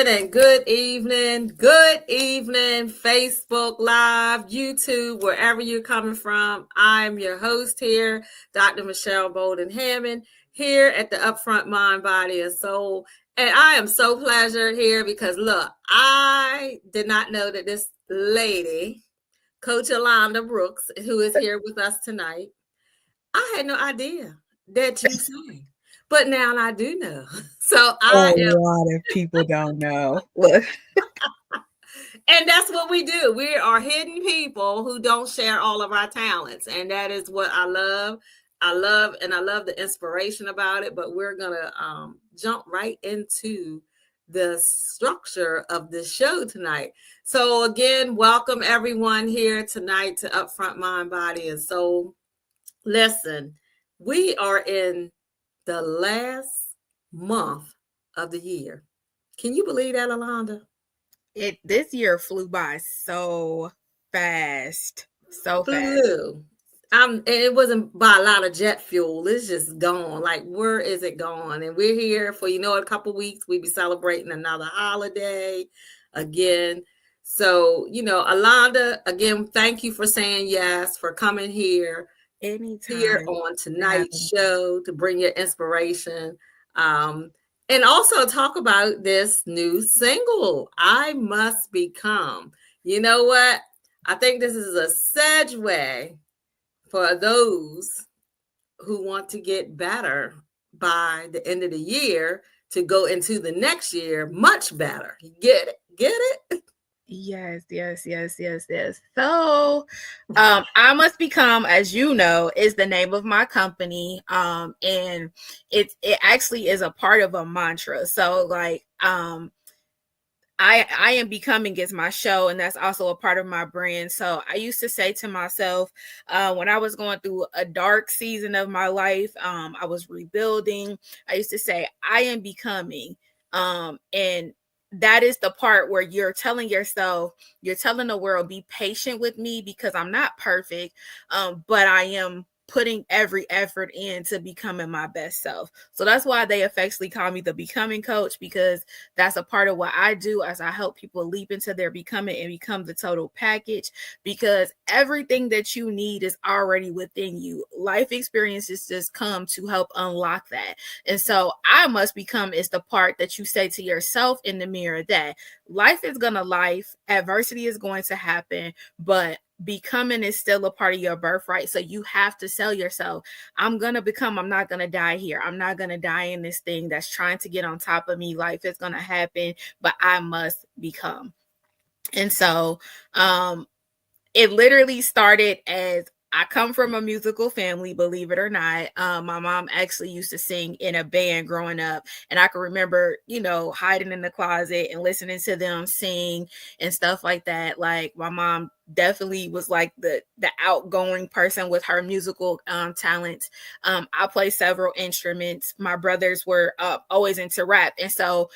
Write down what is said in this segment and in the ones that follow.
Good evening, Facebook Live, YouTube, wherever you're coming from. I'm your host here, Dr. Michelle Bolden Hammond, here at the Upfront Mind, Body, and Soul. And I am so pleasured here because, look, I did not know that this lady, Coach Alonda Brooks, who is here with us tonight, I had no idea that you sang. But now I do know. So a lot of people don't know. Look. And that's what we do. We are hidden people who don't share all of our talents. And that is what I love. I love the inspiration about it. But we're going to jump right into the structure of the show tonight. So again, welcome everyone here tonight to Upfront Mind, Body, and Soul. Listen, we are in the last month of the year. Can you believe that, Alonda? This year flew by so fast. And it wasn't by a lot of jet fuel. It's just gone. Like, where is it gone? And we're here for, a couple weeks. We'll be celebrating another holiday again. So, Alonda, again, thank you for saying yes, for coming here. Anytime. Here on tonight's show to bring your inspiration. And also talk about this new single, I Must Become. You know what? I think this is a segue for those who want to get better by the end of the year to go into the next year much better. You get it? Get it? Yes. So, I Must Become, as you know, is the name of my company. And it actually is a part of a mantra. So like, I am becoming is my show, and that's also a part of my brand. So I used to say to myself, when I was going through a dark season of my life, I was rebuilding. I used to say, I am becoming, and that is the part where you're telling yourself, you're telling the world, be patient with me because I'm not perfect, but I am putting every effort into becoming my best self. So that's why they affectionately call me the becoming coach, because that's a part of what I do as I help people leap into their becoming and become the total package, because everything that you need is already within you. Life experiences just come to help unlock that. And so I must become is the part that you say to yourself in the mirror that life is going to life, adversity is going to happen, but becoming is still a part of your birthright. So you have to tell yourself, I'm going to become, I'm not going to die here. I'm not going to die in this thing that's trying to get on top of me. Life is going to happen, but I must become. And so it literally started as I come from a musical family, believe it or not. My mom actually used to sing in a band growing up. And I can remember, hiding in the closet and listening to them sing and stuff like that. Like my mom definitely was like the outgoing person with her musical talents. I play several instruments. My brothers were always into rap. And so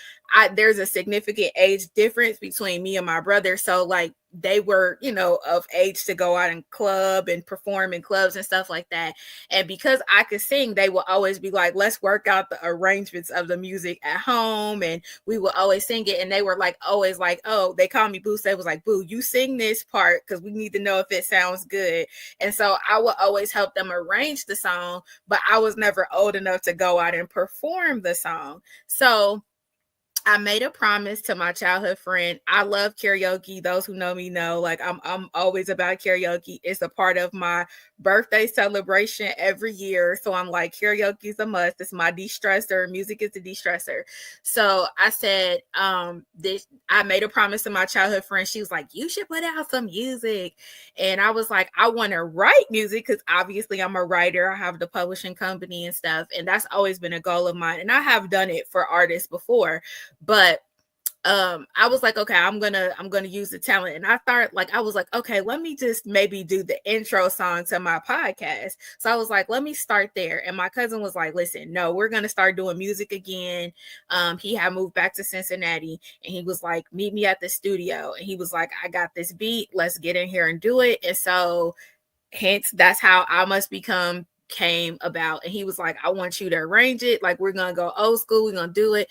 there's a significant age difference between me and my brother. So like they were, of age to go out and club and perform in clubs and stuff like that. And because I could sing, they would always be like, let's work out the arrangements of the music at home. And we would always sing it. And they were like, always like, oh, they call me Boo. So they was like, Boo, you sing this part because we need to know if it sounds good. And so I would always help them arrange the song, but I was never old enough to go out and perform the song. So I made a promise to my childhood friend. I love karaoke. Those who know me know, like I'm always about karaoke. It's a part of my birthday celebration every year. So I'm like, karaoke is a must. It's my de-stressor. Music is the de-stressor. So I said, I made a promise to my childhood friend. She was like, you should put out some music. And I was like, I want to write music because obviously I'm a writer. I have the publishing company and stuff. And that's always been a goal of mine. And I have done it for artists before. But I was like, okay, I'm gonna use the talent. And I was like, okay, let me just maybe do the intro song to my podcast. So I was like, let me start there. And my cousin was like, listen, no, we're gonna start doing music again. He had moved back to Cincinnati, and he was like, meet me at the studio. And he was like, I got this beat, let's get in here and do it. And so hence that's how I Must Become came about, and he was like, I want you to arrange it. Like, we're gonna go old school, we're gonna do it.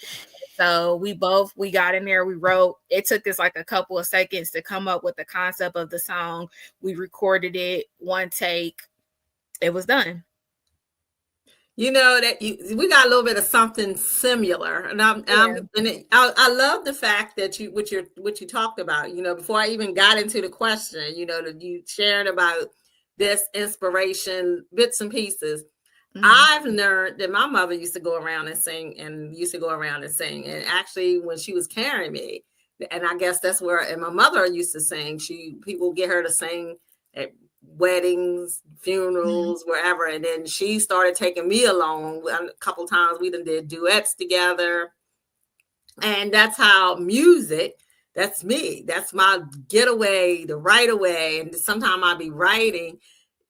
So we got in there, we wrote. It took us like a couple of seconds to come up with the concept of the song. We recorded it, one take, it was done. You know that we got a little bit of something similar, and Yeah. I love the fact that what you talked about. You know, before I even got into the question, you know, that you sharing about this inspiration bits and pieces. Mm-hmm. I've learned that my mother used to go around and sing, and actually when she was carrying me, and I guess that's where, and my mother used to sing. People get her to sing at weddings, Mm-hmm. funerals, wherever, and then she started taking me along. A couple times we done did duets together, and that's how music. That's me. That's my getaway, the right away, and sometimes I'll be writing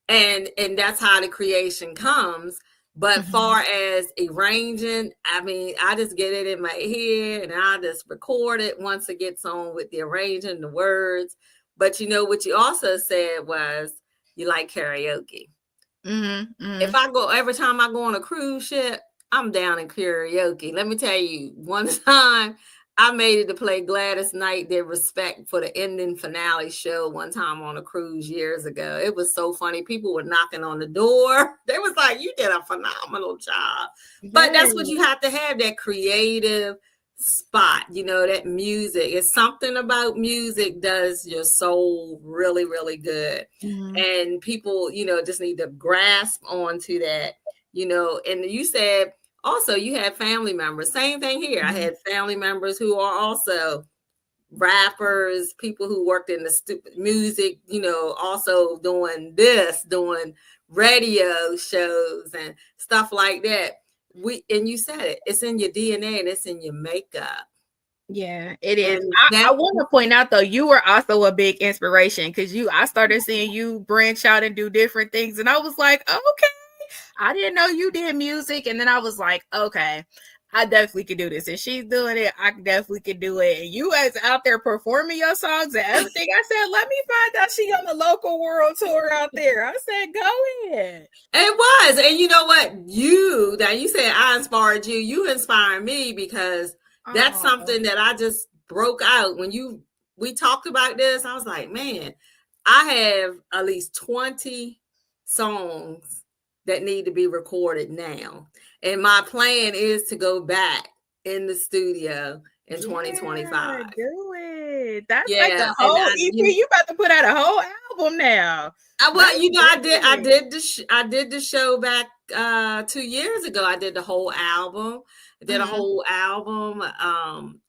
and that's how the creation comes. But Mm-hmm. far as arranging, I mean, I just get it in my head and I just record it once it gets on with the arranging, the words. But you know what you also said was you like karaoke. Mm-hmm. Mm-hmm. If I go every time I go on a cruise ship, I'm down in karaoke. Let me tell you, one time I made it to play Gladys Knight Did Respect for the ending finale show one time on a cruise years ago. It was so funny. People were knocking on the door. They was like, you did a phenomenal job. But Yeah. that's what you have to have, that creative spot. You know, that music. It's something about music does your soul really, really good. Mm-hmm. And people, you know, just need to grasp onto that, you know. And you said also you had family members, same thing here. I Mm-hmm. had family members who are also rappers, people who worked in the music, you know, also doing radio shows and stuff like that. And you said it's in your DNA and it's in your makeup. Yeah, it is. And I that want to point out though, you were also a big inspiration because I started seeing you branch out and do different things, and I was like, okay, I didn't know you did music, and then I was like, okay, I definitely could do this. If she's doing it, I definitely could do it. And you guys out there performing your songs and everything. I said, let me find out she on the local world tour out there. I said, go ahead. It was. And you know what? You said I inspired you. You inspired me because that's Oh, something that I just broke out. We talked about this, I was like, man, I have at least 20 songs that need to be recorded now. And my plan is to go back in the studio in yeah, 2025. do it. That's like a Yeah. And whole EP. You about to put out a whole album now. well, Let's you know, get it. I did the show back 2 years ago. I did the whole album. I did a Mhm. whole album.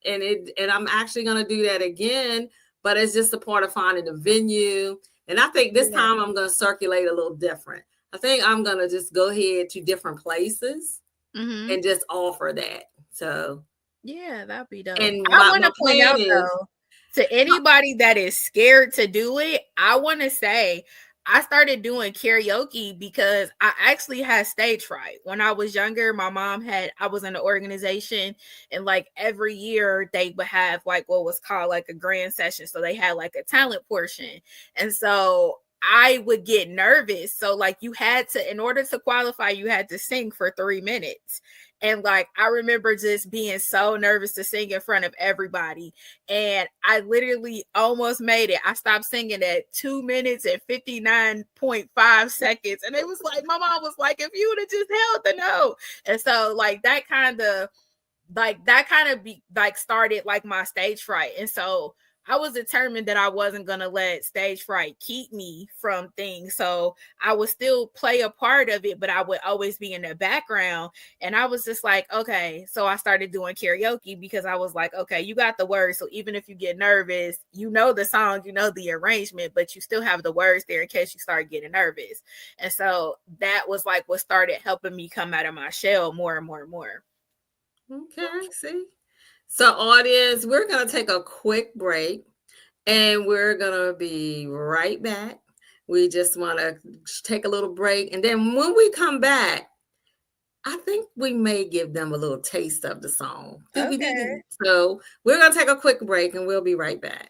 And I'm actually gonna do that again, but it's just a part of finding the venue. And I think this Yeah. time I'm gonna circulate a little different. I think I'm gonna just go ahead to different places Mhm. and just offer that. So Yeah, that'd be dope. and I want my to point plan out is though, to anybody that is scared to do it, I want to say I started doing karaoke because I actually had stage fright. When I was younger, I was in an organization, and like every year they would have like what was called like a grand session. So they had like a talent portion. And so I would get nervous. So like you had to, in order to qualify, you had to sing for 3 minutes. And like I remember just being so nervous to sing in front of everybody. And I literally almost made it. I stopped singing at 2 minutes and 59.5 seconds. And it was like my mom was like, if you would have just held the note. And so like that kind of be like started like my stage fright. And so I was determined that I wasn't going to let stage fright keep me from things. So I would still play a part of it, but I would always be in the background. And I was just like, okay. So I started doing karaoke because I was like, okay, you got the words. So even if you get nervous, you know the song, you know the arrangement, but you still have the words there in case you start getting nervous. And so that was like what started helping me come out of my shell more and more and more. okay. See, so audience, we're gonna take a quick break. And we're going to be right back. We just want to take a little break. And then when we come back, I think we may give them a little taste of the song. Okay. So we're going to take a quick break and we'll be right back.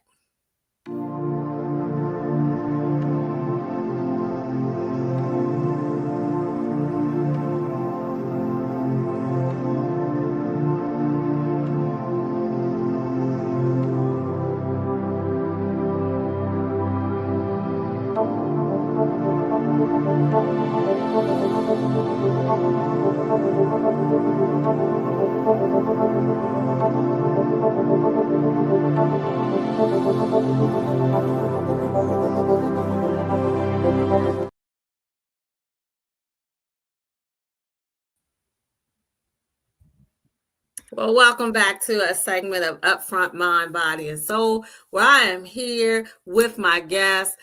Well, welcome back to a segment of Upfront Mind, Body, and Soul, where I am here with my guest,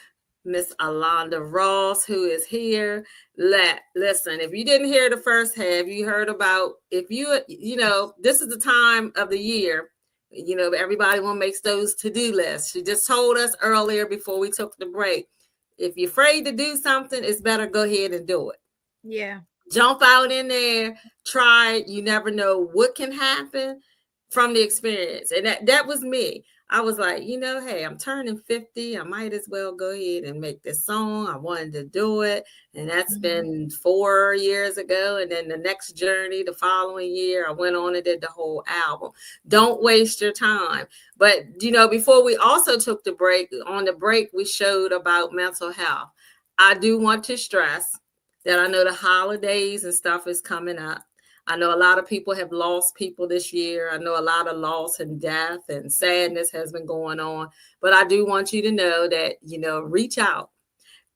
Miss Alonda Ross, who is here. Listen, if you didn't hear the first half, you heard about this is the time of the year. Everybody want to make those to-do lists. She just told us earlier before we took the break. If you're afraid to do something, it's better go ahead and do it. Yeah. Jump out in there, try it. You never know what can happen from the experience. And that was me. I was like, hey, I'm turning 50. I might as well go ahead and make this song. I wanted to do it. And that's been 4 years ago. And then the next journey, the following year, I went on and did the whole album. Don't waste your time. But, before we also took the break, on the break, we showed about mental health. I do want to stress that I know the holidays and stuff is coming up. I know a lot of people have lost people this year. I know a lot of loss and death and sadness has been going on. But I do want you to know that, reach out.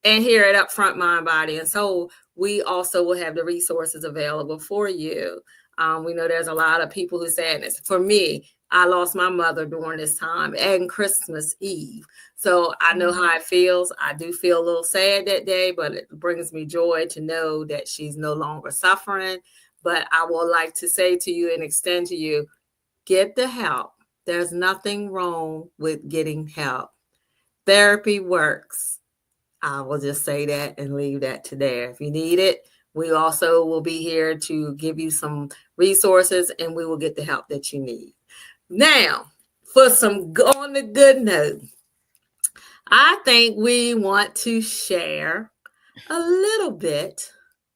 And here at Upfront Mind, Body, and Soul, we also will have the resources available for you. We know there's a lot of people who sadness. For me, I lost my mother during this time and Christmas Eve. So I know how it feels. I do feel a little sad that day, but it brings me joy to know that she's no longer suffering. But I would like to say to you and extend to you, get the help. There's nothing wrong with getting help. Therapy works. I will just say that and leave that to there. If you need it, we also will be here to give you some resources and we will get the help that you need. Now, for some on the good note, I think we want to share a little bit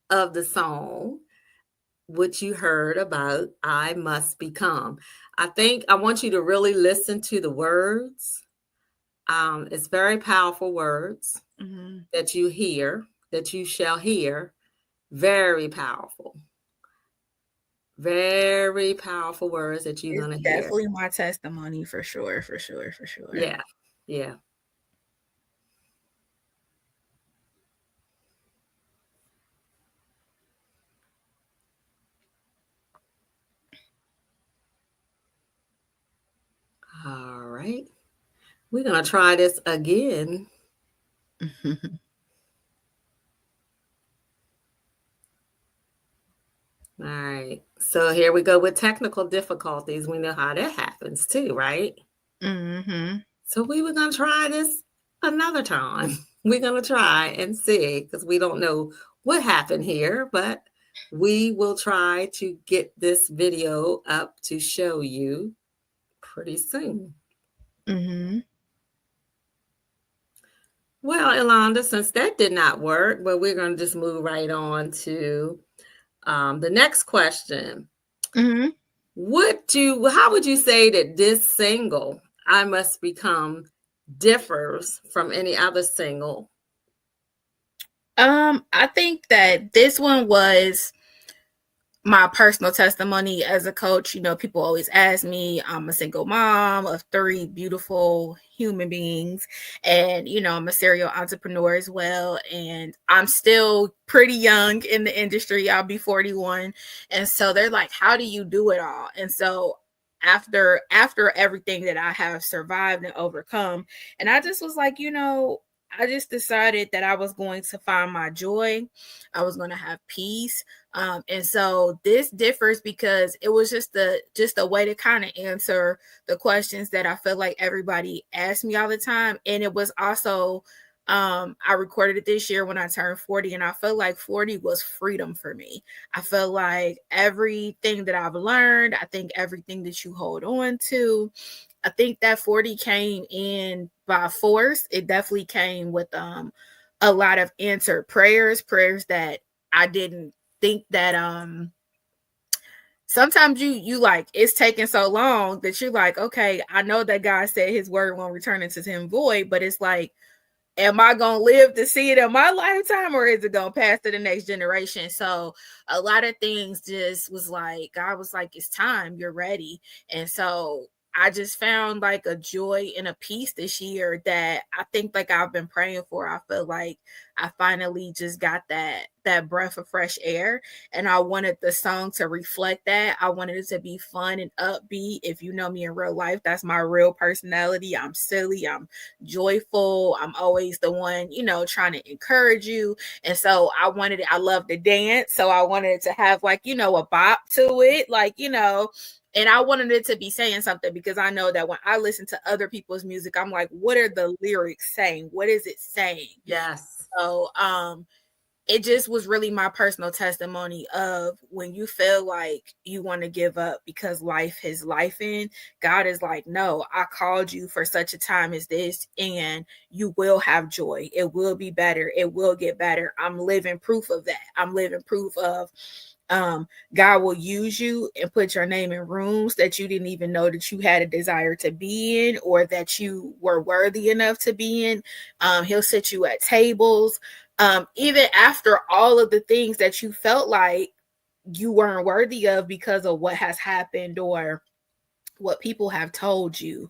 of the song which you heard about I Must Become. I think I want you to really listen to the words. It's very powerful words that you hear, that you shall hear. Very powerful. Very powerful words that you're going to hear. Definitely my testimony for sure, for sure, for sure. Yeah, yeah. All right. We're going to try this again. All right. So here we go with technical difficulties. We know how that happens too, right? So we were going to try this another time. We're going to try and see because we don't know what happened here, but we will try to get this video up to show you pretty soon. Well, Alonda, since that did not work, but we're going to just move right on to the next question. How would you say that this single, I Must Become, differs from any other single? I think that this one was my personal testimony as a coach. People always ask me, I'm a single mom of 3 beautiful human beings, and I'm a serial entrepreneur as well, and I'm still pretty young in the industry. I'll be 41, and so they're like, how do you do it all? And so after everything that I have survived and overcome, and I just was like, I just decided that I was going to find my joy. I was going to have peace. And so this differs because it was just a way to kind of answer the questions that I feel like everybody asks me all the time. And it was also, I recorded it this year when I turned 40, and I felt like 40 was freedom for me. I felt like everything that I've learned, I think everything that you hold on to, I think that 40 came in by force. It definitely came with a lot of answered prayers that I didn't think that sometimes you like, it's taking so long that you're like, okay, I know that God said his word won't return into him void, but it's like, am I gonna live to see it in my lifetime, or is it gonna pass to the next generation? So a lot of things just was like, God was like, it's time, you're ready. And so I just found like a joy and a peace this year that I think like I've been praying for. I feel like I finally just got that breath of fresh air, and I wanted the song to reflect that. I wanted it to be fun and upbeat. If you know me in real life, that's my real personality. I'm silly, I'm joyful, I'm always the one, trying to encourage you. And so I wanted it. I love to dance, so I wanted it to have like, a bop to it, like, and I wanted it to be saying something, because I know that when I listen to other people's music, I'm like, what are the lyrics saying? What is it saying? Yes. So it just was really my personal testimony of when you feel like you want to give up because life is life in, God is like, no, I called you for such a time as this, and you will have joy. It will be better. It will get better. I'm living proof of that. I'm living proof of God will use you and put your name in rooms that you didn't even know that you had a desire to be in, or that you were worthy enough to be in. He'll sit you at tables, even after all of the things that you felt like you weren't worthy of because of what has happened, or what people have told you,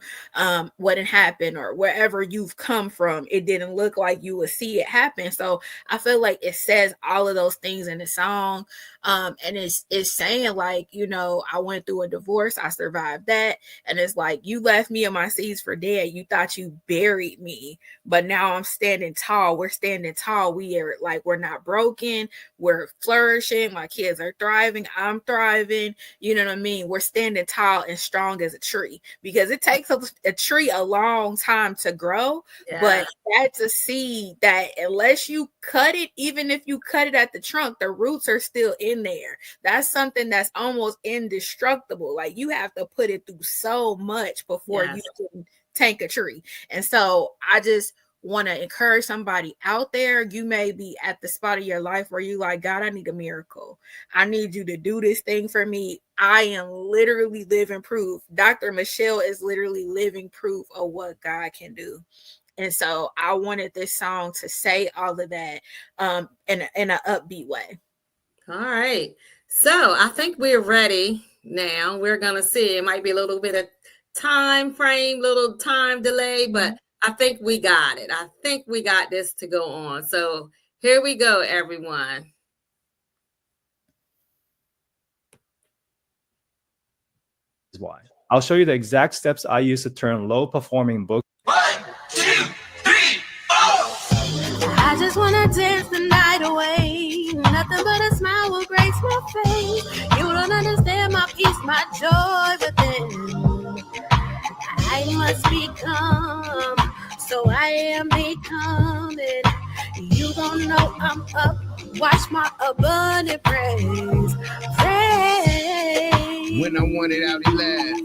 what had happened, or wherever you've come from, it didn't look like you would see it happen. So I feel like it says all of those things in the song. And it's saying like, I went through a divorce, I survived that. And it's like, you left me and my seeds for dead. You thought you buried me, but now I'm standing tall. We're standing tall. We are like, we're not broken. We're flourishing. My kids are thriving. I'm thriving. You know what I mean? We're standing tall and strong as a tree, because it takes a tree a long time to grow. Yeah. But that's a seed that unless you cut it, even if you cut it at the trunk, the roots are still in there. That's something that's almost indestructible. Like, you have to put it through so much before you can tank a tree. And so I just want to encourage somebody out there. You may be at the spot of your life where you like, God, I need a miracle. I need you to do this thing for me. I am literally living proof. Dr. Michelle is literally living proof of what God can do. And so I wanted this song to say all of that in an upbeat way. All right. So I think we're ready now. We're going to see. It might be a little bit of time frame, little time delay, but I think we got it. I think we got this to go on. So here we go, everyone. Why. I'll show you the exact steps I use to turn low performing books. 1, 2, 3, 4. I just wanna dance the night away. Nothing but a smile will grace my face. You don't understand my peace, my joy within. I must become, so I am becoming. You don't know I'm up. Watch my abundant praise. Praise. When I wanted out, he laughed.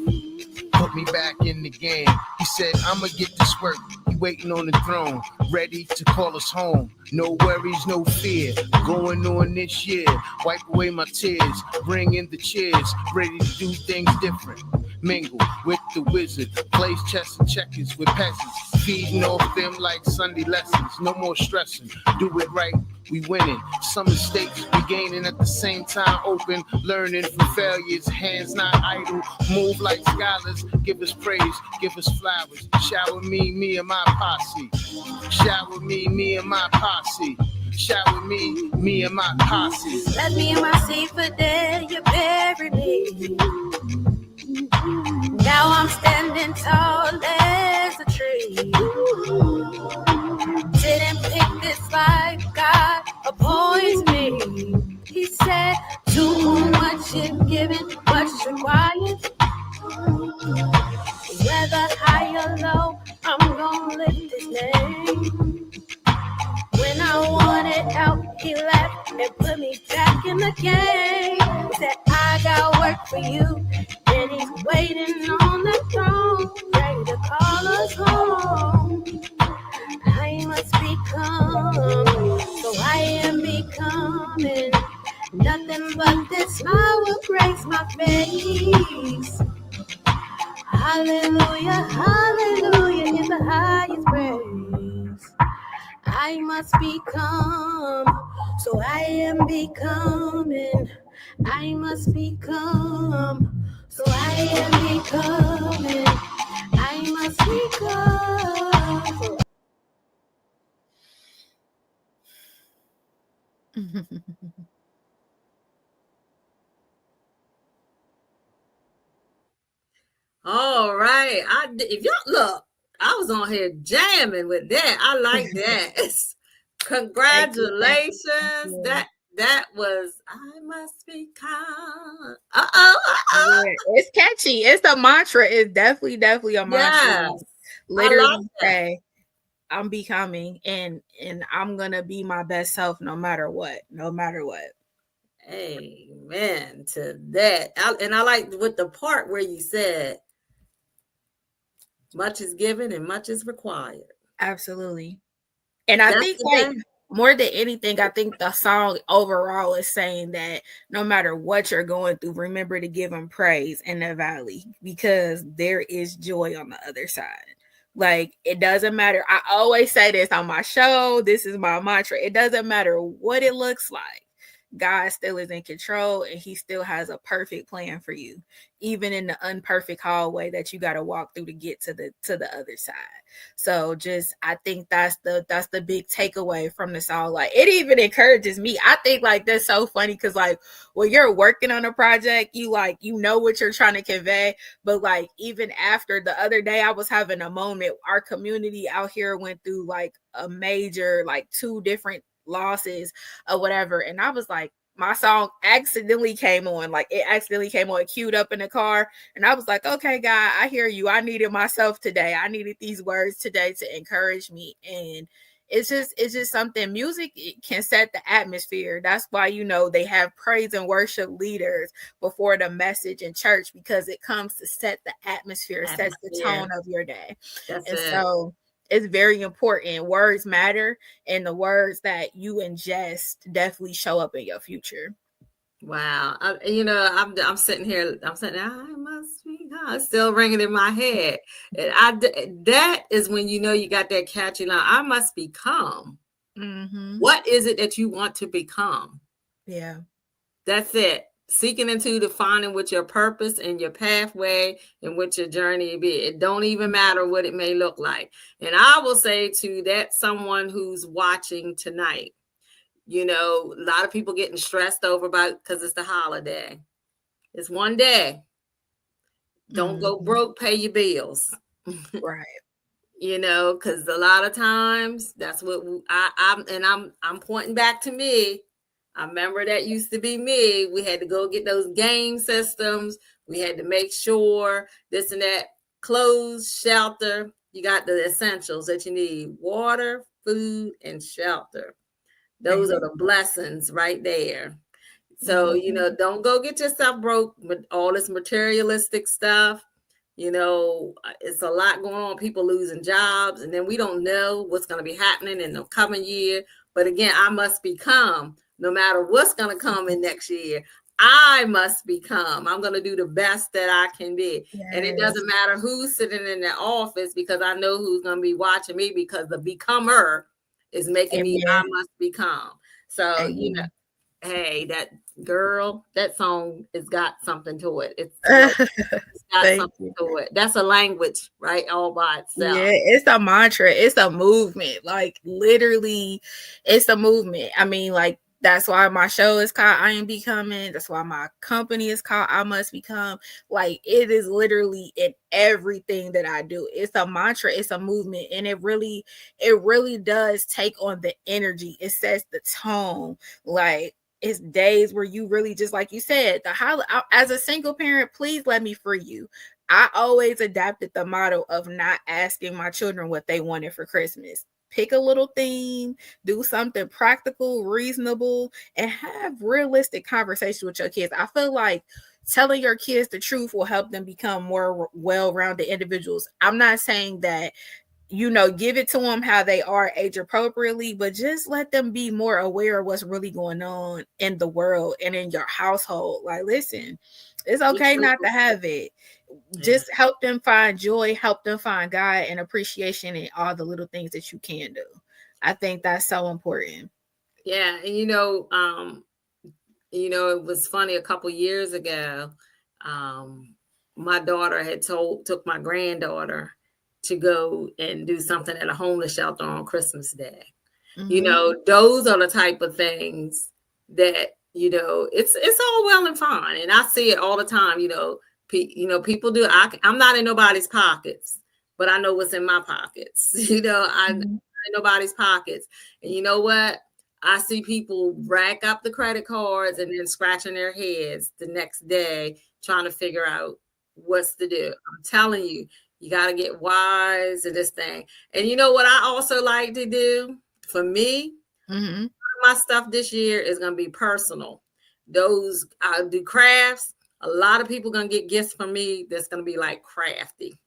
Put me back in the game. He said, I'ma get this work. He waiting on the throne, ready to call us home. No worries, no fear. Going on this year. Wipe away my tears. Bring in the cheers. Ready to do things different. Mingle with the wizard. Plays chess and checkers with peasants. Feeding off them like Sunday lessons. No more stressing. Do it right. We winning. Some mistakes we gaining at the same time. Open, learning from failures. Hands not idle. Move like scholars. Give us praise. Give us flowers. Shower me, me and my posse. Shower me, me and my posse. Shower me, me and my posse. Let me in my seat for dead. You bury me. Now I'm standing tall as a tree. Didn't pick this life, God appoints me. He said, too much is given, much is required. Whether high or low, I'm gonna lift his name. When I wanted out, he left and put me back in the game. He said, I got work for you, and he's waiting on the throne, ready to call us home. I must become, so I am becoming. Nothing but this smile will grace my face. Hallelujah, hallelujah, is the highest praise. I must become. So I am becoming. I must become. So I am becoming. I must become. All right. If y'all look, I was on here jamming with that. I like that. Congratulations. Thank you. That was I must become. Uh-oh. Yeah, it's catchy. It's a mantra. It's definitely a mantra. Yes. I like Literally that. say, I'm becoming and I'm gonna be my best self no matter what. No matter what. Amen to that. And I like with the part where you said much is given and much is required. Absolutely. And I That's think the like thing. more than anything, I think the song overall is saying that no matter what you're going through, remember to give him praise in the valley because there is joy on the other side. Like it doesn't matter. I always say this on my show. This is my mantra. It doesn't matter what it looks like. God still is in control and he still has a perfect plan for you, even in the unperfect hallway that you got to walk through to get to the other side. So just I think that's the big takeaway from the song. Like it even encourages me. I think like that's so funny because like when you're working on a project, you like you know what you're trying to convey. But like even after the other day, I was having a moment. Our community out here went through like a major like 2 different losses or whatever, and I was like my song accidentally came on, like it accidentally came on, queued up in the car, and I was like, okay, God, I hear you. I needed myself today. I needed these words today to encourage me. And it's just something music can set the atmosphere. That's why they have praise and worship leaders before the message in church because it comes to set the atmosphere, sets the Atmosphere. tone of your day. That's And it. so it's very important. Words matter, and the words that you ingest definitely show up in your future. Wow. I'm sitting here. I'm sitting there. I must be God. It's still ringing in my head. And that is when you got that catchy line. I must become. Mm-hmm. What is it that you want to become? Yeah. That's it. Seeking into defining what your purpose and your pathway and what your journey be. It don't even matter what it may look like. And I will say to that someone who's watching tonight, a lot of people getting stressed over about because it's the holiday. It's one day. Don't go Mm-hmm. broke, pay your bills. Right. Because a lot of times that's what I'm pointing back to me. I remember that used to be me. We had to go get those game systems. We had to make sure this and that, clothes, shelter. You got the essentials that you need: water, food, and shelter. Those are Amen. the blessings right there. So, Mm-hmm. don't go get yourself broke with all this materialistic stuff. It's a lot going on. People losing jobs, and then we don't know what's going to be happening in the coming year. But again, I must become, no matter what's going to come in next year, I must become. I'm going to do the best that I can be. And it Yes. doesn't matter who's sitting in the office because I know who's going to be watching me because the becomer is making me, I Amen. must become. So, Amen. hey, that girl, that song has got something to it. It's got Thank something you. to it. That's a language, right? All by Yeah, itself. it's a mantra. It's a movement. Like literally, it's a movement. I mean, like that's why my show is called I Am Becoming. That's why my company is called I Must Become. Like it is literally in everything that I do. It's a mantra, it's a movement, and it really does take on the energy. It sets the tone. Like it's days where you really just like you said, as a single parent, please let me free you. I always adapted the motto of not asking my children what they wanted for Christmas. Pick a little theme, do something practical, reasonable, and have realistic conversations with your kids. I feel like telling your kids the truth will help them become more well-rounded individuals. I'm not saying that give it to them how they are age appropriately, but just let them be more aware of what's really going on in the world and in your household. Like, listen, it's okay not to have it. Yeah. Just help them find joy, help them find God and appreciation in all the little things that you can do. I think that's so important. Yeah, and it was funny a couple years ago. My daughter had took my granddaughter to go and do something at a homeless shelter on Christmas Day. Those are the type of things that it's all well and fine, and I see it all the time. People do. I'm not in nobody's pockets, but I know what's in my pockets. I'm not in nobody's pockets, and you know what? I see people rack up the credit cards and then scratching their heads the next day trying to figure out what's to do. I'm telling you, you got to get wise to this thing. And you know what I also like to do? For me, my stuff this year is going to be personal. I do crafts. A lot of people going to get gifts from me that's going to be like crafty.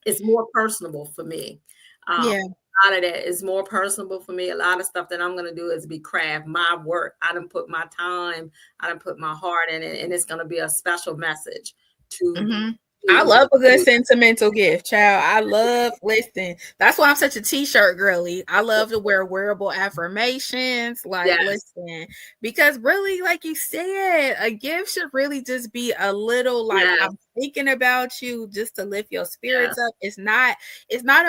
It's more personable for me. Yeah. A lot of that is more personable for me. A lot of stuff that I'm going to do is be craft, my work. I done put my time, I done put my heart in it, and it's going to be a special message to I love a good sentimental gift, child. I love, listen, that's why I'm such a t-shirt girly. I love to wear wearable affirmations. Like, listen, because really, like you said, a gift should really just be a little like, I'm thinking about you, just to lift your spirits up. It's not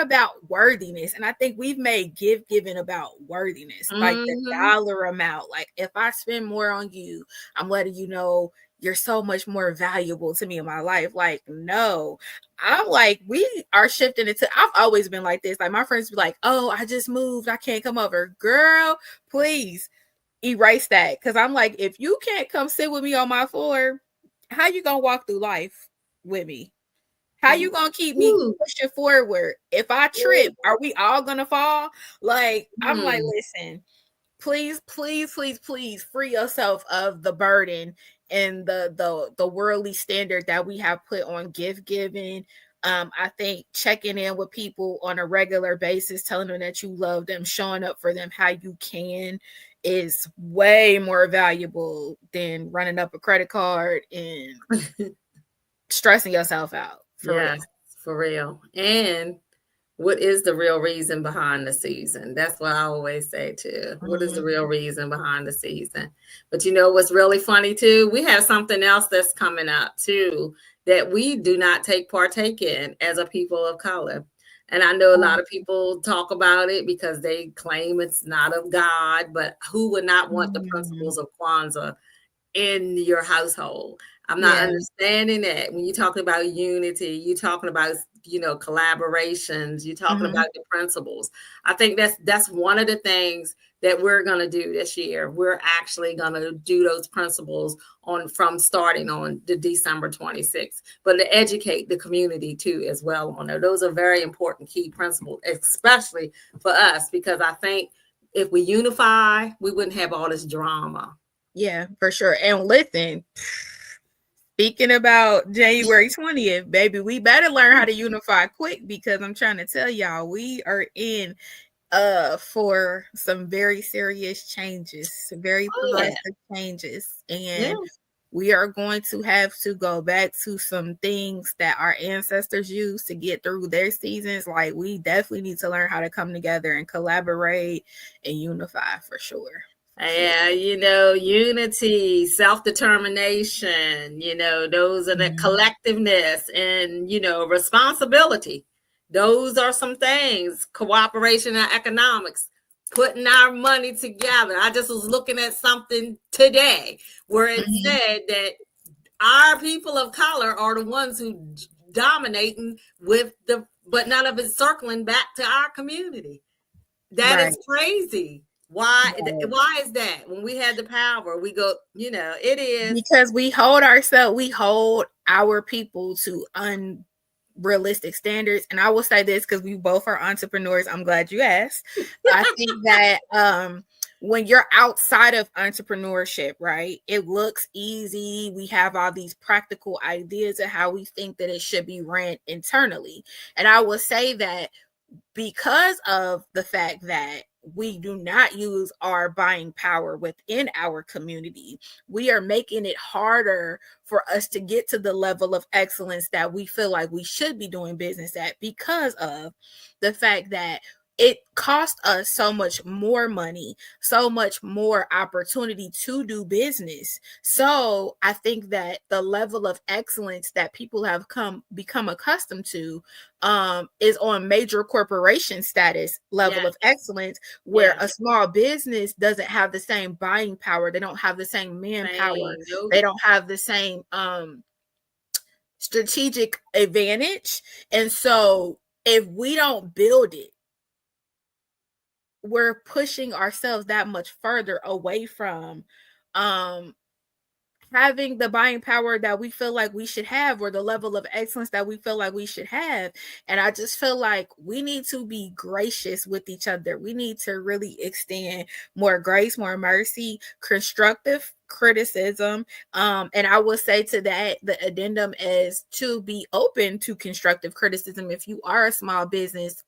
about worthiness. And I think we've made gift giving about worthiness, like the dollar amount. Like, if I spend more on you, I'm letting you know you're so much more valuable to me in my life. Like, no, I'm like, we are shifting it to, I've always been like this. Like, my friends be like, oh, I just moved, I can't come over. Girl, please erase that. Cause I'm like, if you can't come sit with me on my floor, how you gonna walk through life with me? How you gonna keep me pushing forward? If I trip, are we all gonna fall? Like, I'm like, listen, please free yourself of the burden and the worldly standard that we have put on gift giving. I think checking in with people on a regular basis, telling them that you love them, showing up for them how you can, is way more valuable than running up a credit card and stressing yourself out. For real. And what is the real reason behind the season? That's what I always say too. What is the real reason behind the season? But you know what's really funny too? We have something else that's coming up too that we do not partake in as a people of color. And I know a lot of people talk about it because they claim it's not of God, but who would not want the principles of Kwanzaa in your household? I'm not understanding that. When you're talking about unity, you're talking about, collaborations, you're talking about the principles. I think that's one of the things that we're going to do this year. We're actually going to do those principles from starting on the December 26th, but to educate the community too as well on there. Those are very important key principles, especially for us, because I think if we unify, we wouldn't have all this drama. Yeah, for sure. And listen, speaking about January 20th, baby, we better learn how to unify quick, because I'm trying to tell y'all, we are in for some very serious changes, very progressive changes. And we are going to have to go back to some things that our ancestors used to get through their seasons. Like, we definitely need to learn how to come together and collaborate and unify for sure. Yeah, unity, self-determination, those are the collectiveness and, responsibility. Those are some things. Cooperation and economics, putting our money together. I just was looking at something today where it said that our people of color are the ones who dominating but none of it circling back to our community. That is crazy. Why is that? When we had the power, we go, it is because we hold our people to unrealistic standards. And I will say this, because we both are entrepreneurs. I'm glad you asked. I think that when you're outside of entrepreneurship, right, it looks easy. We have all these practical ideas of how we think that it should be ran internally. And I will say that because of the fact that we do not use our buying power within our community, we are making it harder for us to get to the level of excellence that we feel like we should be doing business at, because of the fact that it costs us so much more money, so much more opportunity to do business. So I think that the level of excellence that people have become accustomed to is on major corporation status level of excellence, where a small business doesn't have the same buying power. They don't have the same manpower. Nope. They don't have the same strategic advantage. And so if we don't build it, we're pushing ourselves that much further away from having the buying power that we feel like we should have, or the level of excellence that we feel like we should have. And I just feel like we need to be gracious with each other. We need to really extend more grace, more mercy, constructive criticism. And I will say to that, the addendum is to be open to constructive criticism if you are a small business,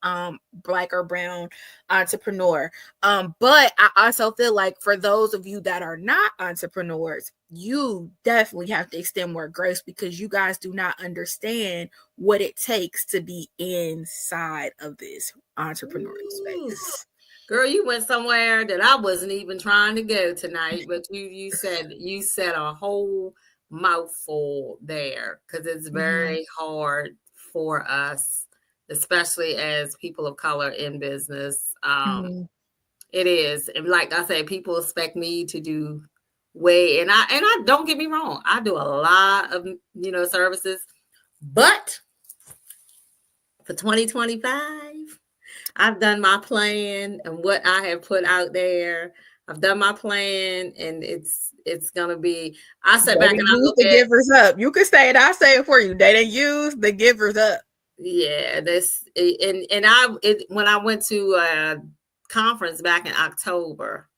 Black or brown entrepreneur. But I also feel like for those of you that are not entrepreneurs, you definitely have to extend more grace, because you guys do not understand what it takes to be inside of this entrepreneurial space. Girl, you went somewhere that I wasn't even trying to go tonight, but you said a whole mouthful there, because it's very hard for us, especially as people of color in business. It is, and like I said, people expect me to do and I don't get me wrong, I do a lot of services, but for 2025. I've done my plan and what I have put out there. I've done my plan, and it's gonna be. I sat back and I look the givers up. You can say it. I say it for you. They didn't use the givers up. Yeah, when I went to a conference back in October,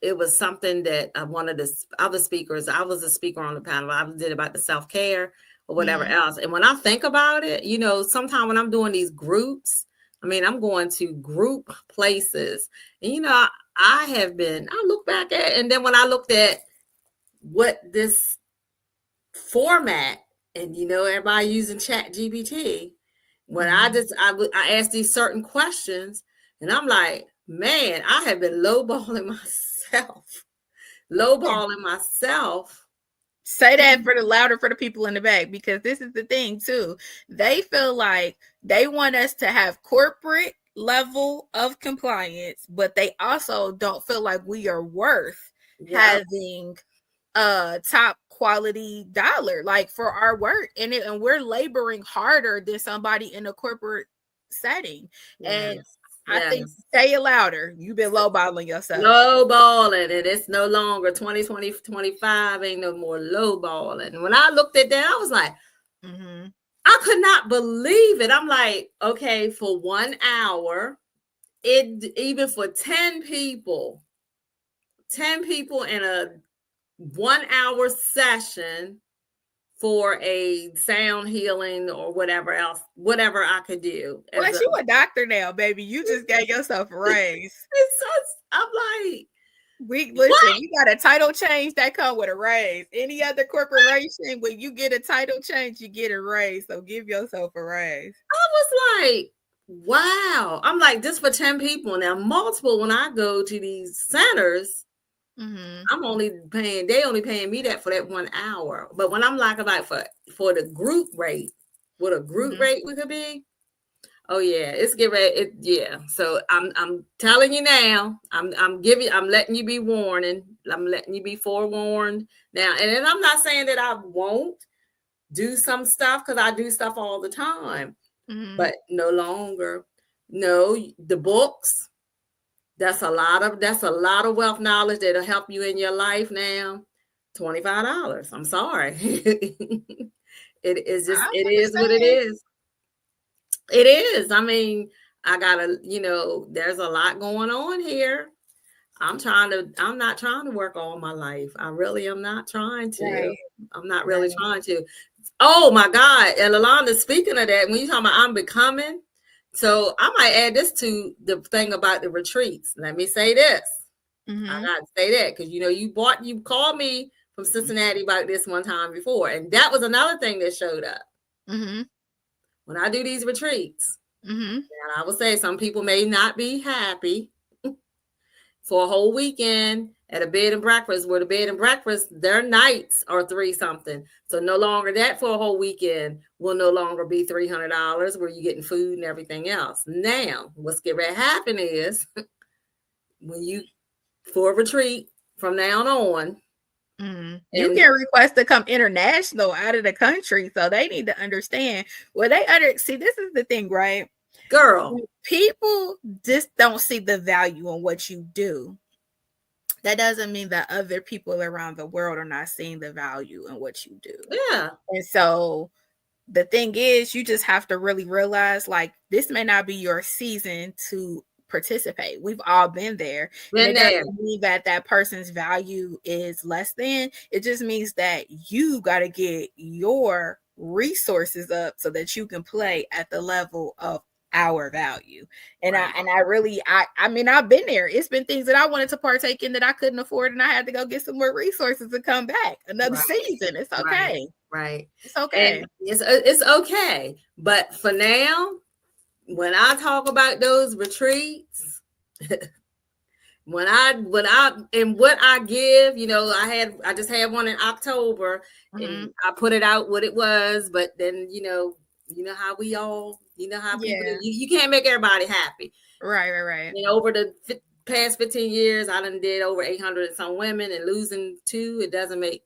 it was something that one of the other speakers. I was a speaker on the panel. I did about the self-care or whatever else. And when I think about it, sometimes when I'm doing these groups, I'm going to group places, and I look back at, and then when I looked at what this format, and everybody using Chat GPT, when I asked these certain questions, and I'm like, man, I have been lowballing myself. Say that for the louder for the people in the back, because this is the thing too. They feel like they want us to have corporate level of compliance, but they also don't feel like we are worth having a top quality dollar like for our work, and we're laboring harder than somebody in a corporate setting. And I think, say it louder. You've been lowballing yourself. Lowballing, and it's no longer 2020, 25, ain't no more lowballing. When I looked at that, I was like, I could not believe it. I'm like, okay, for 1 hour, even for 10 people in a 1 hour session for a sound healing or whatever else, whatever I could do. Well, you a doctor now, baby. You just gave yourself a raise. I'm like, we got a title change that come with a raise. Any other corporation, when you get a title change, you get a raise. So give yourself a raise. I was like, wow. I'm like, this for 10 people. Now, multiple, when I go to these centers, I'm only paying, they only paying me that for that 1 hour. But when I'm like for the group rate, what a group rate we could be. Oh yeah, it's get ready. So I'm telling you now, I'm letting you be warning. I'm letting you be forewarned now. And then I'm not saying that I won't do some stuff, because I do stuff all the time, but no longer. No, the books. That's a lot of wealth knowledge that'll help you in your life now. $25. I'm sorry. It is what it is. It is. I gotta, there's a lot going on here. I'm not trying to work all my life. I really am not trying to. Right. I'm not really trying to. Oh my God. And Alonda, speaking of that, when you talking about I'm becoming, so I might add this to the thing about the retreats. Let me say this. I got to say that, because you called me from Cincinnati about this one time before, and that was another thing that showed up. When I do these retreats, Mm-hmm. And I would say some people may not be happy for a whole weekend at a bed and breakfast, where the bed and breakfast, their nights are $3 something. So no longer that for a whole weekend will no longer be $300 where you're getting food and everything else. Now, what's going to happen is when you, for a retreat from now on, you can request to come international out of the country, so they need to understand. Well, see, this is the thing, right? Girl, people just don't see the value in what you do. That doesn't mean that other people around the world are not seeing the value in what you do. Yeah. And so the thing is, you just have to really realize, like, this may not be your season to participate. We've all been there. And it doesn't mean that that person's value is less than. It just means that you got to get your resources up so that you can play at the level of our value. And right. I mean, I've been there. It's been things that I wanted to partake in that I couldn't afford, and I had to go get some more resources to come back another season. It's okay. Right. It's okay. And it's okay. But for now, when I talk about those retreats, when I and what I give, you know, I just had one in October, and I put it out what it was, but then you know how we all, how people do. You can't make everybody happy. Right. And over the past 15 years, I done did over 800 and some women, and losing 2, it doesn't make,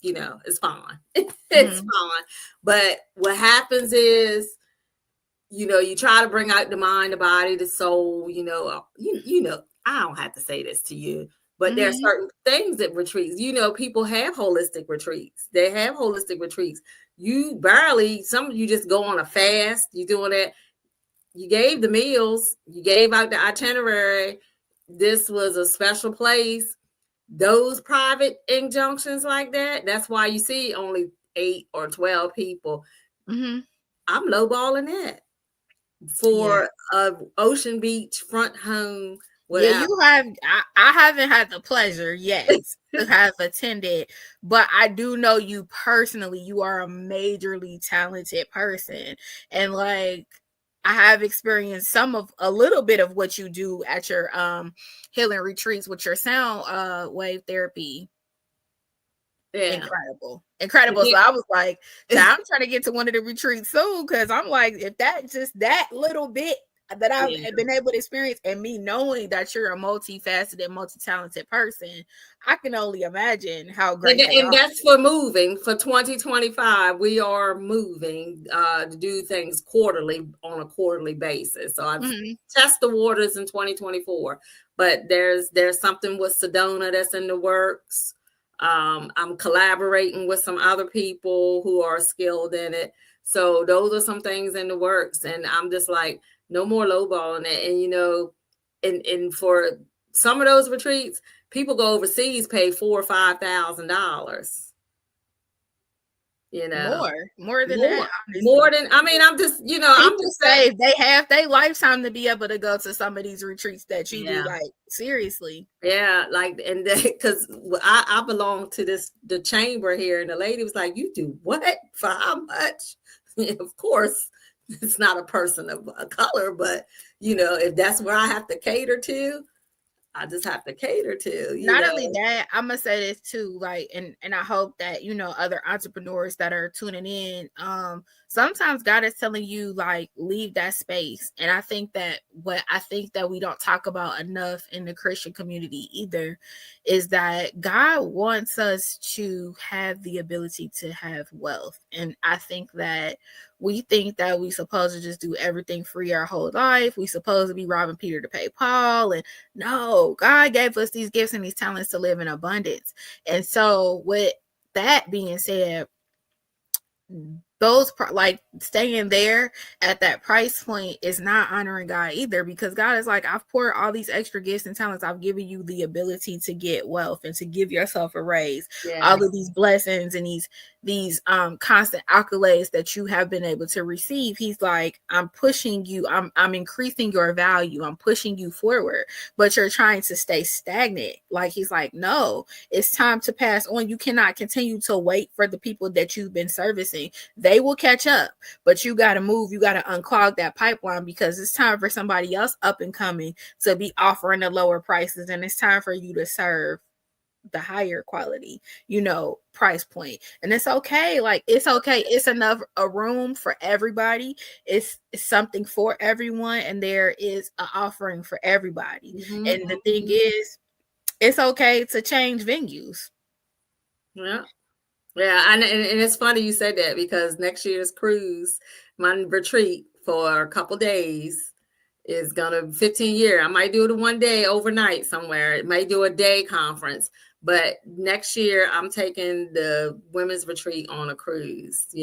it's fine. It's fine. But what happens is, you try to bring out the mind, the body, the soul, I don't have to say this to you, but there are certain things that retreats, people have holistic retreats. They have holistic retreats. Some of you just go on a fast. You're doing that. You gave the meals, you gave out the itinerary. This was a special place. Those private injunctions like that, that's why you see only 8 or 12 people. I'm lowballing that for a Ocean Beach front home. Yeah, you have. I haven't had the pleasure yet to have attended, but I do know you personally. You are a majorly talented person, and like I have experienced a little bit of what you do at your healing retreats with your sound wave therapy. Yeah. Incredible. So I was like, I'm trying to get to one of the retreats soon, because I'm like, if that little bit that I've been able to experience, and me knowing that you're a multifaceted, multi-talented person, I can only imagine how great and that's for moving. For 2025, we are moving to do things on a quarterly basis. So I test the waters in 2024, but there's something with Sedona that's in the works. I'm collaborating with some other people who are skilled in it. So those are some things in the works, and I'm just like, no more lowballing it. And and for some of those retreats, people go overseas, pay $4,000 or $5,000. More than that. More than, I mean, I'm just, I'm just saying they have their lifetime to be able to go to some of these retreats that you do. Like, seriously. Yeah, like, and because I belong to the chamber here, and the lady was like, "You do what? For how much?" Of course, it's not a person of color, but if that's where I have to cater to, I just have to cater to. Not only that, I'm gonna say this too, like, and I hope that other entrepreneurs that are tuning in, sometimes God is telling you, like, leave that space. And I think that we don't talk about enough in the Christian community either is that God wants us to have the ability to have wealth. And I think that we think that we supposed to just do everything free our whole life. We supposed to be robbing Peter to pay Paul. And no, God gave us these gifts and these talents to live in abundance. And so with that being said, those like staying there at that price point is not honoring God either, because God is like, I've poured all these extra gifts and talents. I've given you the ability to get wealth and to give yourself a raise. All of these blessings and these constant accolades that you have been able to receive. He's like, I'm pushing you, I'm increasing your value, I'm pushing you forward, but you're trying to stay stagnant. Like, he's like, no, it's time to pass on. You cannot continue to wait for the people that you've been servicing. They will catch up, but you got to move. You got to unclog that pipeline, because it's time for somebody else up and coming to be offering the lower prices, and it's time for you to serve the higher quality, price point. And it's okay. Like, it's okay. It's enough a room for everybody. It's something for everyone, and there is an offering for everybody. Mm-hmm. And the thing is, it's okay to change venues. Yeah. And it's funny you said that, because next year's cruise, my retreat for a couple days, is gonna 15 year. I might do it one day overnight somewhere. It might do a day conference, but next year I'm taking the women's retreat on a cruise. I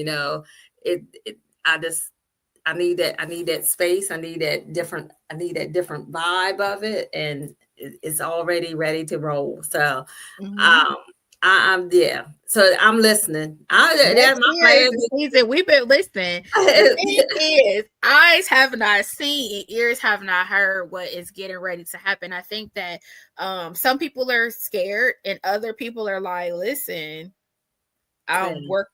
need that space. I need that different vibe of it, and it's already ready to roll. So, I'm So I'm listening. That's my plan. We've been listening. The thing is, eyes have not seen, ears have not heard what is getting ready to happen. I think that some people are scared, and other people are like, listen,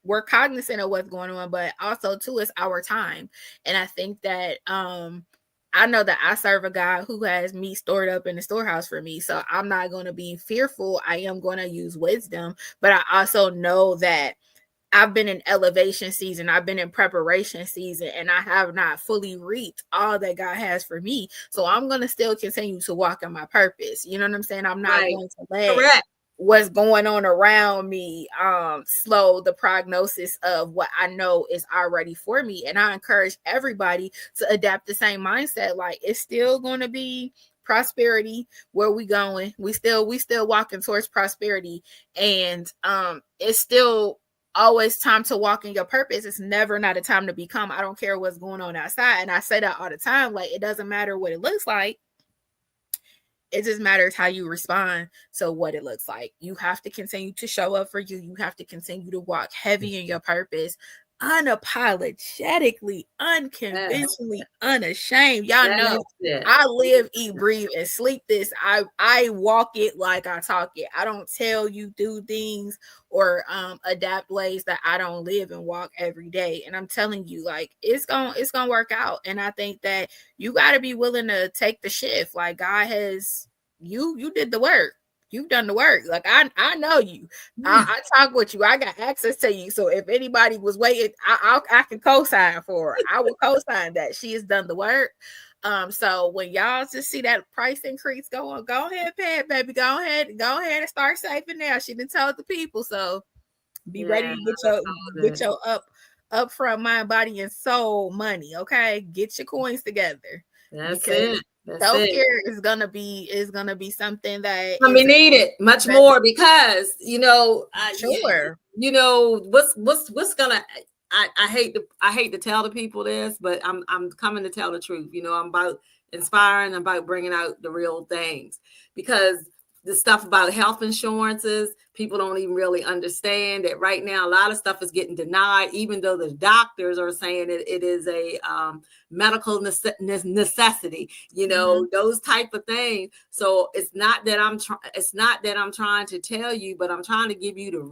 we're cognizant of what's going on, but also too, it's our time. And I think that I know that I serve a God who has meat stored up in the storehouse for me. So I'm not going to be fearful. I am going to use wisdom, but I also know that I've been in elevation season. I've been in preparation season, and I have not fully reaped all that God has for me. So I'm going to still continue to walk in my purpose. You know what I'm saying? I'm not going to let what's going on around me slow the prognosis of what I know is already for me. And I encourage everybody to adapt the same mindset. Like, it's still going to be prosperity. Where we going? We still walking towards prosperity, and it's still always time to walk in your purpose. It's never not a time to become. I don't care what's going on outside, and I say that all the time. Like, it doesn't matter what it looks like. It just matters how you respond to what it looks like. You have to continue to show up for you. You have to continue to walk heavy in your purpose, unapologetically, unconventionally, unashamed. Y'all know I live, eat, breathe, and sleep this. I walk it like I talk it. I don't tell you do things or adapt ways that I don't live and walk every day. And I'm telling you, like, it's gonna work out. And I think that you got to be willing to take the shift. Like, God has you did the work. You've done the work. Like, I know you. I talk with you. I got access to you. So if anybody was waiting, I can co-sign for her. I will co-sign that she has done the work. So when y'all just see that price increase go ahead, pay it, baby. Go ahead and start saving now. She done told the people. So be ready to get your upfront mind, body, and soul money. Okay, get your coins together. That's it. Self-care is gonna be something that we need it much more, because sure. What's gonna I hate to tell the people this, but I'm coming to tell the truth. I'm about inspiring, I'm about bringing out the real things, because the stuff about health insurances, people don't even really understand that right now a lot of stuff is getting denied, even though the doctors are saying it is a medical necessity, those type of things. So it's not that I'm trying to tell you, but I'm trying to give you the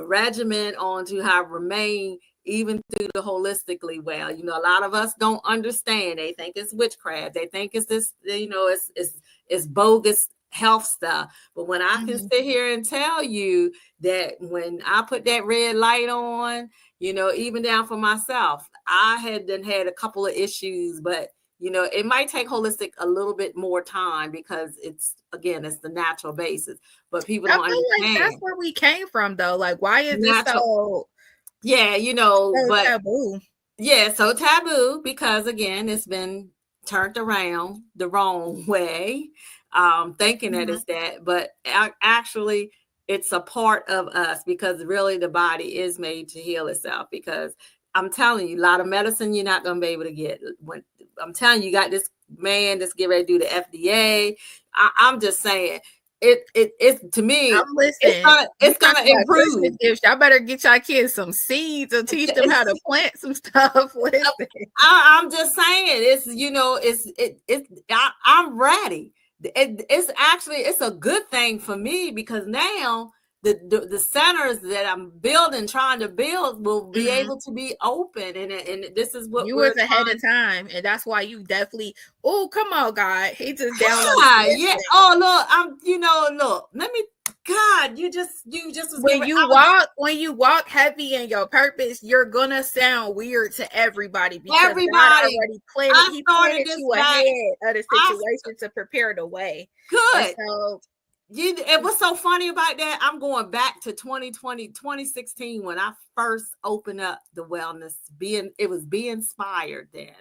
regimen on to how to remain even through the holistically well. A lot of us don't understand. They think it's witchcraft. They think it's this, it's bogus health stuff. But when I can sit here and tell you that when I put that red light on, even down for myself, I had a couple of issues, but it might take holistic a little bit more time, because it's the natural basis. But people don't understand. Like that's where we came from, though. Like, why is it so? Yeah, but taboo. Yeah, so taboo, because again, it's been turned around the wrong way, thinking that it's that, but actually it's a part of us, because really the body is made to heal itself. Because I'm telling you, a lot of medicine you're not going to be able to get. When I'm telling you, got this man that's getting ready to do the FDA. I'm just saying, it's to me, I'm listening. it's You gonna talking about Christmas improve. gifts? Y'all better get y'all kids some seeds and teach them how to plant some stuff. Listen, I'm just saying, it's I'm ready. It's actually it's a good thing for me because now the centers that I'm building, trying to build, will be able to be open, and this is what you we're was ahead trying. of time, and that's why you definitely. Oh, come on, God! He just downloaded. Yeah. Oh, look, look. Let me. God, you just was When giving. you walk heavy in your purpose, you're gonna sound weird to everybody because God Everybody. already planted. I He started planted this you back. ahead of the I situation to prepare the way. And good. so, And what's so funny about that? I'm going back to 2020, 2016 when I first opened up the wellness. It was Be Inspired then.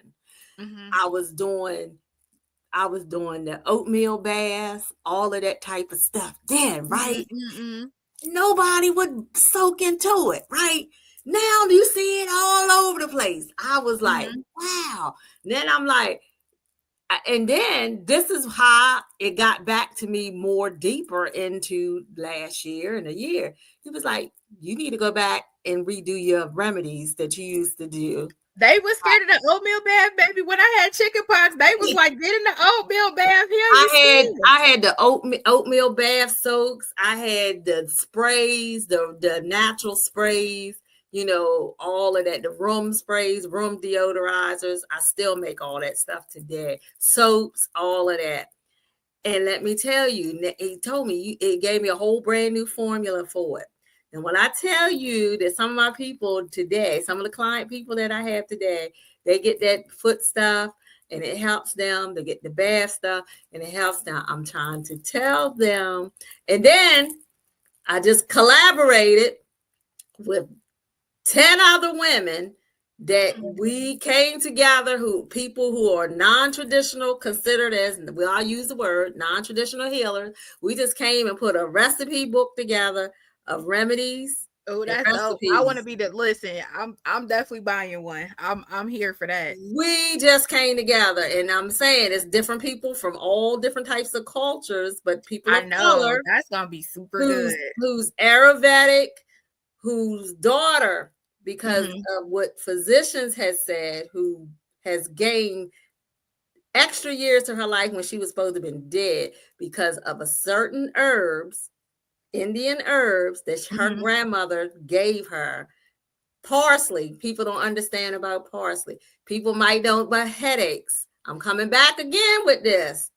mm-hmm. I was doing the oatmeal baths, all of that type of stuff then, right? Mm-hmm. Nobody would soak into it, right? Now you see it all over the place. I was like, wow. Then I'm like, and then this is how it got back to me more deeper into last year and a year. It was like, you need to go back and redo your remedies that you used to do. They was scared of the oatmeal bath, baby. When I had chicken pox, they was like, get in the oatmeal bath. Here I had the oatmeal bath soaks. I had the sprays, the natural sprays, all of that, the room sprays, room deodorizers. I still make all that stuff today. Soaps, all of that. And let me tell you, he told me it gave me a whole brand new formula for it. And when I tell you that some of my people today, some of the client people that I have today, they get that foot stuff and it helps them. They get the bath stuff and it helps them. I'm trying to tell them. And then I just collaborated with 10 other women that we came together, people who are non-traditional, considered as, we all use the word non-traditional healers. We just came and put a recipe book together of remedies. Oh, that's dope. I want to be the listen. I'm definitely buying one. I'm here for that. We just came together, and I'm saying it's different people from all different types of cultures, but people of color. That's gonna be super good. Who's Ayurvedic, whose daughter, because of what physicians has said, who has gained extra years to her life when she was supposed to have been dead because of a certain Indian herbs that her grandmother gave her. Parsley. People don't understand about parsley. People might know about headaches. I'm coming back again with this.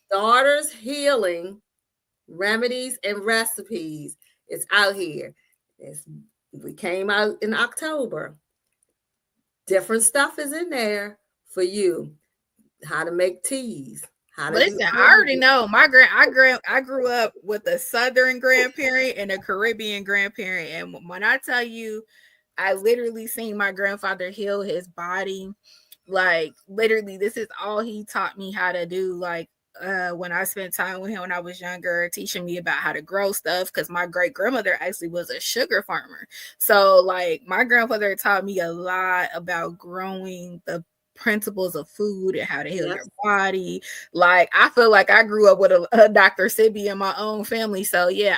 Daughter's healing remedies and recipes. It's out here. We came out in October. Different stuff is in there for you. How to make teas. Listen, I already know I grew up with a Southern grandparent and a Caribbean grandparent, and when I tell you, I literally seen my grandfather heal his body. Like literally, this is all he taught me how to do. Like when I spent time with him when I was younger, teaching me about how to grow stuff, because my great grandmother actually was a sugar farmer. So like my grandfather taught me a lot about growing the principles of food and how to heal your body. Like I feel like I grew up with a Dr. Sibby in my own family. So yeah,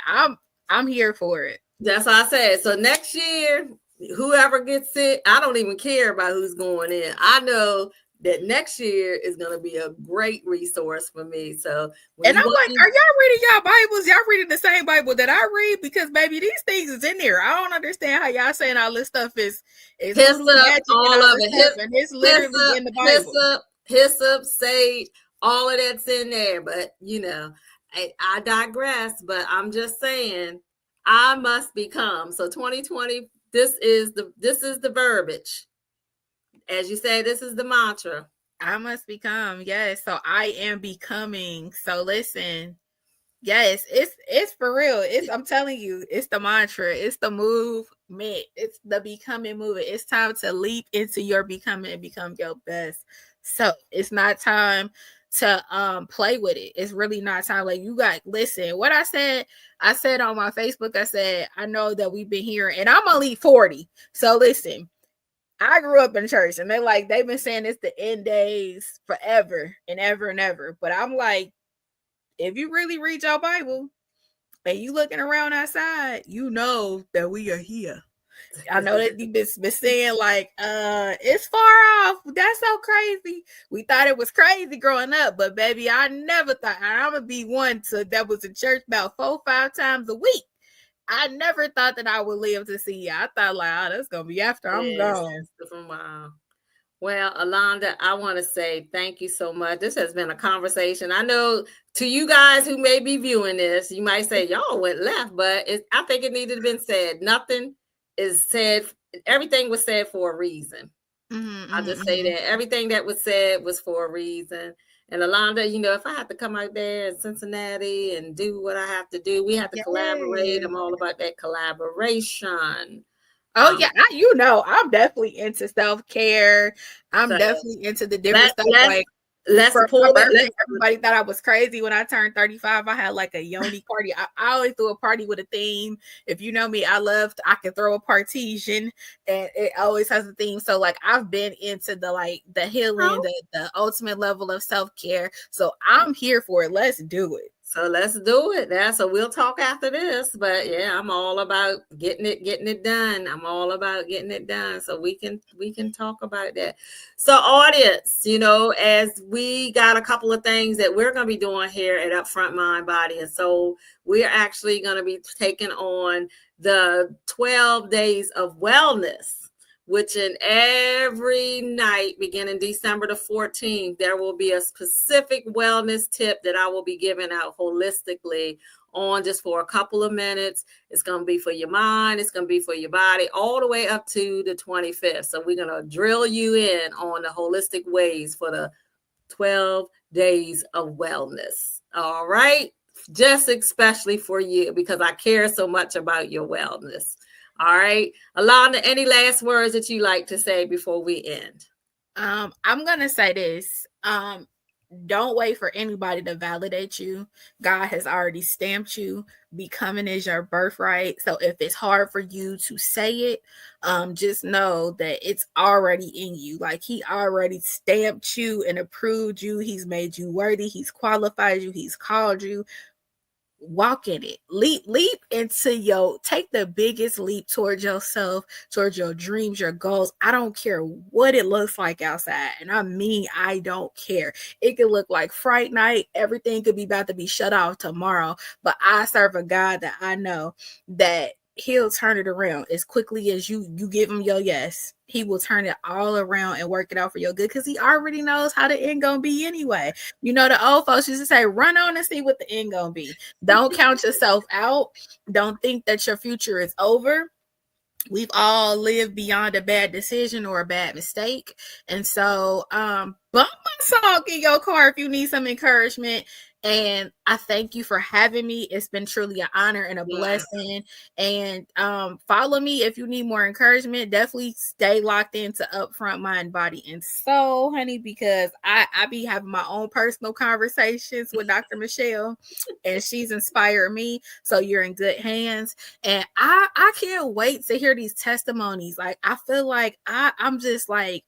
I'm here for it. That's what I said. So next year, whoever gets sick, I don't even care about who's going in. I know that next year is going to be a great resource for me. So, and I'm like, are y'all reading y'all Bibles? Y'all reading the same Bible that I read? Because baby, these things is in there. I don't understand how y'all saying all this stuff is hyssop, all of it. And it's literally in the Bible. Hyssop, sage, all of that's in there. But I digress. But I'm just saying, I must become. So 2020. This is the verbiage. As you say, this is the mantra. I must become. Yes. So I am becoming. So listen. Yes, it's for real. I'm telling you, it's the mantra. It's the movement. It's the becoming movement. It's time to leap into your becoming and become your best. So it's not time to play with it. It's really not time. Like listen, what I said on my Facebook, I said, I know that we've been here, and I'm only 40. So listen, I grew up in church, and they've been saying it's the end days forever and ever and ever. But I'm like, if you really read your Bible and you looking around outside, you know that we are here. I know that you've been saying like, it's far off. That's so crazy. We thought it was crazy growing up, but baby, I never thought I'm gonna be one that was in church about 4-5 times a week. I never thought that I would live to see it. I thought like, oh, that's gonna be after I'm Yes, gone. wow. Well, Alonda, I want to say thank you so much. This has been a conversation. I know to you guys who may be viewing this, you might say y'all went left, but I think it needed to have been said. Nothing is said. Everything was said for a reason. I'll just say that everything that was said was for a reason. And Alonda, if I have to come out there in Cincinnati and do what I have to do, we have to collaborate. I'm all about that collaboration. Oh yeah, I'm definitely into self-care. I'm definitely into the different stuff. Like for my birthday, everybody thought I was crazy when I turned 35. I had like a yoni party. I always threw a party with a theme. If you know me, I can throw a partition and it always has a theme. So like I've been into the healing, the ultimate level of self-care. So I'm here for it. Let's do it. So let's do it. So we'll talk after this. But yeah, I'm all about getting it done. I'm all about getting it done. So we can talk about that. So audience, as we got a couple of things that we're going to be doing here at Upfront Mind, Body, and Soul, we're actually going to be taking on the 12 days of wellness, which in every night beginning December the 14th, there will be a specific wellness tip that I will be giving out holistically on just for a couple of minutes. It's going to be for your mind. It's going to be for your body all the way up to the 25th. So we're going to drill you in on the holistic ways for the 12 days of wellness. All right. Just especially for you because I care so much about your wellness. All right. Alonda, any last words that you like to say before we end? I'm going to say this. Don't wait for anybody to validate you. God has already stamped you. Becoming is your birthright. So if it's hard for you to say it, just know that it's already in you. Like he already stamped you and approved you. He's made you worthy. He's qualified you. He's called you. Walk in it. Leap into take the biggest leap towards yourself, towards your dreams, your goals. I don't care what it looks like outside. And I don't care. It could look like fright night. Everything could be about to be shut off tomorrow. But I serve a God that I know that he'll turn it around as quickly as you give him your yes. He will turn it all around and work it out for your good because he already knows how the end gonna be anyway. The old folks used to say, run on and see what the end gonna be. Don't count yourself out. Don't think that your future is over. We've all lived beyond a bad decision or a bad mistake. And so bump my song in your car if you need some encouragement. And I thank you for having me. It's been truly an honor and a blessing. And follow me if you need more encouragement. Definitely stay locked into Upfront Mind, Body, and Soul, honey, because I be having my own personal conversations with Dr. Michelle, and she's inspired me. So you're in good hands. And I can't wait to hear these testimonies. Like, I feel like I'm just like,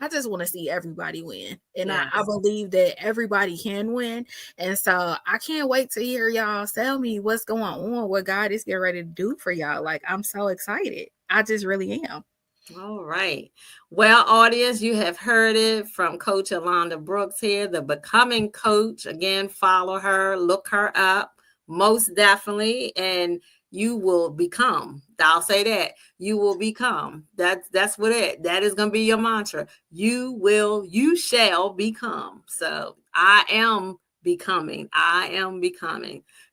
I just want to see everybody win. And I believe that everybody can win. And so I can't wait to hear y'all tell me what's going on, what God is getting ready to do for y'all. Like, I'm so excited. I just really am. All right. Well, audience, you have heard it from Coach Alonda Brooks here, the Becoming Coach. Again, follow her, look her up, most definitely. And you will become. I'll say that. You will become. That's what that is going to be your mantra. You shall become. So I am becoming.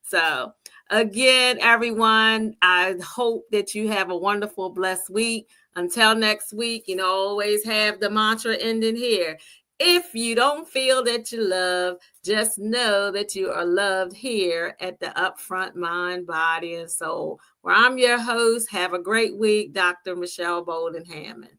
So again, everyone, I hope that you have a wonderful, blessed week. Until next week, always have the mantra ending here. If you don't feel that you love, just know that you are loved here at the Upfront Mind, Body, and Soul, where I'm your host. Have a great week, Dr. Michelle Bolden Hammond.